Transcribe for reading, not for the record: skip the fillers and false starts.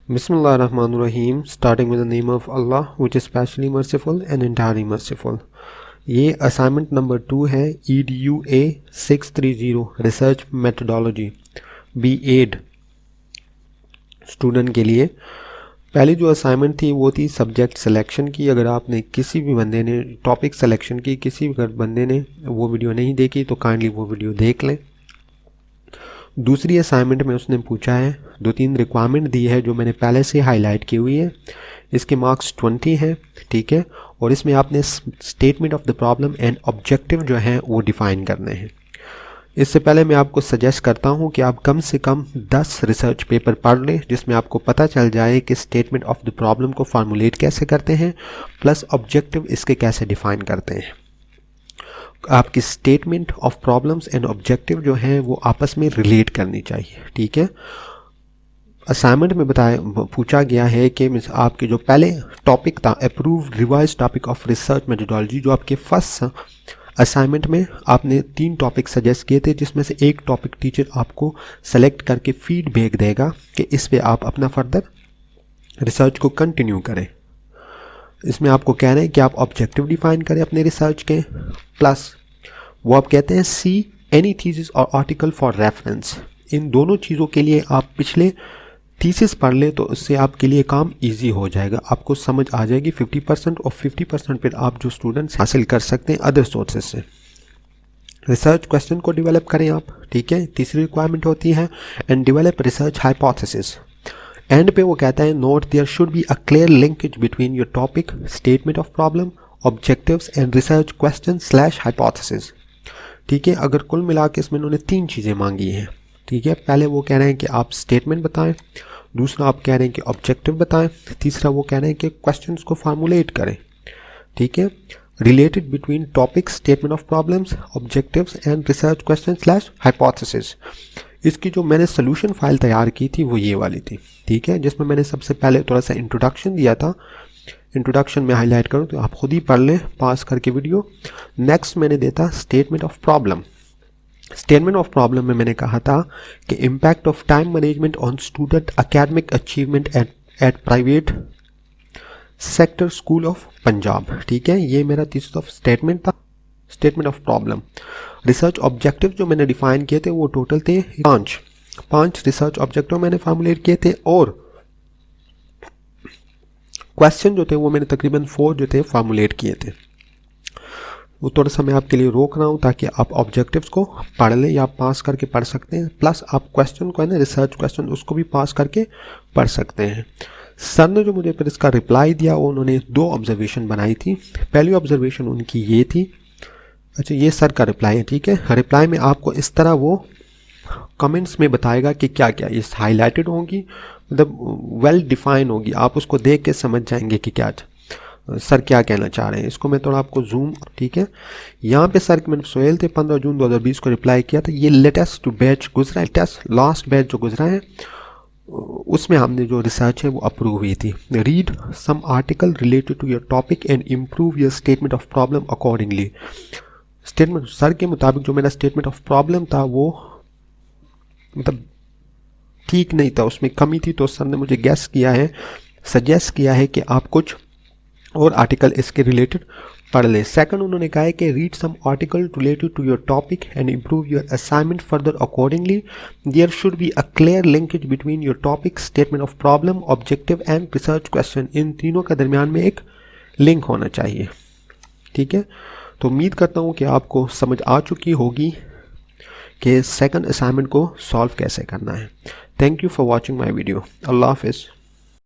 Bismillahirrahmanirrahim, starting with the name of Allah, which is specially merciful and entirely merciful. ये assignment number 2 है EDUA 630 research methodology B.Ed student के लिए। पहली जो assignment थी वो थी सब्जेक्ट सिलेक्शन की। अगर आपने किसी भी बंदे ने टॉपिक सिलेक्शन की, किसी भी बंदे ने वो वीडियो नहीं देखी तो काइंडली वो वीडियो देख लें। दूसरी असाइनमेंट में उसने पूछा है, 2-3 रिक्वायरमेंट दी है जो मैंने पहले से हाईलाइट की हुई है। इसके मार्क्स 20 हैं, ठीक है। और इसमें आपने statement of the problem and objective जो हैं वो डिफ़ाइन करने हैं। इससे पहले मैं आपको सजेस्ट करता हूं कि आप कम से कम 10 रिसर्च पेपर पढ़ लें, जिसमें आपको पता चल जाए कि स्टेटमेंट ऑफ द प्रॉब्लम को फार्मूलेट कैसे करते हैं, प्लस ऑब्जेक्टिव इसके कैसे डिफ़ाइन करते हैं। आपकी statement of problems and objective जो हैं वो आपस में रिलेट करनी चाहिए, ठीक है। असाइनमेंट में पूछा गया है कि आपके जो पहले टॉपिक था approve revise topic of research methodology, जो आपके फर्स्ट असाइनमेंट में आपने 3 टॉपिक सजेस्ट किए थे, जिसमें से एक टॉपिक टीचर आपको सेलेक्ट करके फीडबैक देगा कि इस पे आप अपना फर्दर रिसर्च को कंटिन्यू करें। इसमें आपको कह रहे हैं कि आप ऑब्जेक्टिव डिफाइन करें अपने रिसर्च के, प्लस वो आप कहते हैं सी एनी थीसिस और आर्टिकल फॉर रेफरेंस। इन दोनों चीज़ों के लिए आप पिछले थीसिस पढ़ लें तो उससे आपके लिए काम इजी हो जाएगा, आपको समझ आ जाएगी 50% और 50% फिर आप जो स्टूडेंट्स हासिल कर सकते हैं अदर सोर्सेज से। रिसर्च क्वेश्चन को डेवलप करें आप, ठीक है। तीसरी रिक्वायरमेंट होती है and develop research hypothesis. End पे वो कहता है note there should be a clear linkage between your topic, statement of problem, objectives and research question / hypothesis, ठीक है। अगर कुल मिला के इसमें उन्होंने 3 चीज़ें मांगी हैं, ठीक है। पहले वो कह रहे हैं कि आप स्टेटमेंट बताएं, दूसरा आप कह रहे हैं कि ऑब्जेक्टिव बताएं, तीसरा वो कह रहे हैं कि क्वेश्चंस को फार्मूलेट करें, ठीक है। Related between topic, statement of problems, objectives and research question / hypothesis. इसकी जो मैंने सोल्यूशन फाइल तैयार की थी वो ये वाली थी, ठीक है, जिसमें मैंने सबसे पहले थोड़ा सा इंट्रोडक्शन दिया था। इंट्रोडक्शन में हाईलाइट करूँ तो आप खुद ही पढ़ लें पास करके वीडियो। नेक्स्ट मैंने देता statement of problem. Statement of problem में मैंने कहा था कि impact of time management on student academic achievement at private sector school of Punjab, ठीक है। ये मेरा तीसरा स्टेटमेंट था, statement of problem. Research objective जो मैंने डिफाइन किए थे वो टोटल थे 5 रिसर्च ऑब्जेक्टिव मैंने फॉर्मुलेट किए थे, और क्वेश्चन जो थे वो मैंने तकरीबन 4 जो थे फॉर्मुलेट किए थे। वो थोड़ा सा मैं आपके लिए रोक रहा हूँ ताकि आप ऑब्जेक्टिव्स को पढ़ लें, या पास करके पढ़ सकते हैं, प्लस आप क्वेश्चन को है ना रिसर्च क्वेश्चन उसको भी पास करके पढ़ सकते हैं। सर ने जो मुझे फिर इसका रिप्लाई दिया वो उन्होंने 2 ऑब्जर्वेशन बनाई थी। पहली ऑब्जर्वेशन उनकी ये थी, अच्छा ये सर का रिप्लाई है, ठीक है। रिप्लाई में आपको इस तरह वो कमेंट्स में बताएगा कि क्या क्या ये हाईलाइटेड होंगी, मतलब वेल डिफाइन होगी, आप उसको देख के समझ जाएंगे कि क्या सर क्या कहना चाह रहे हैं। इसको मैं थोड़ा आपको जूम, ठीक है। यहाँ पे सर मैंने सोहेल थे 15 जून 2020 को रिप्लाई किया था। ये लेटेस्ट बैच गुजरा है, टेस्ट लास्ट बैच जो गुजरा है उसमें हमने जो रिसर्च है वो अप्रूव हुई थी। Read some article related to your topic and improve your statement of problem accordingly. Statement sir के मुताबिक जो मेरा स्टेटमेंट ऑफ प्रॉब्लम था वो मतलब ठीक नहीं था, उसमें कमी थी, तो सर ने मुझे गेस किया है, सजेस्ट किया है कि आप कुछ और आर्टिकल इसके रिलेटेड पढ़ ले। सेकंड उन्होंने कहा है कि read some article related to your topic and improve your assignment further accordingly. There should be a clear linkage between your topic, statement of problem, objective and research question. इन तीनों के दरमियान में एक लिंक होना चाहिए, ठीक है। तो उम्मीद करता हूँ कि आपको समझ आ चुकी होगी कि सेकंड असाइनमेंट को सॉल्व कैसे करना है। Thank you for watching my video. अल्लाह हाफिज़।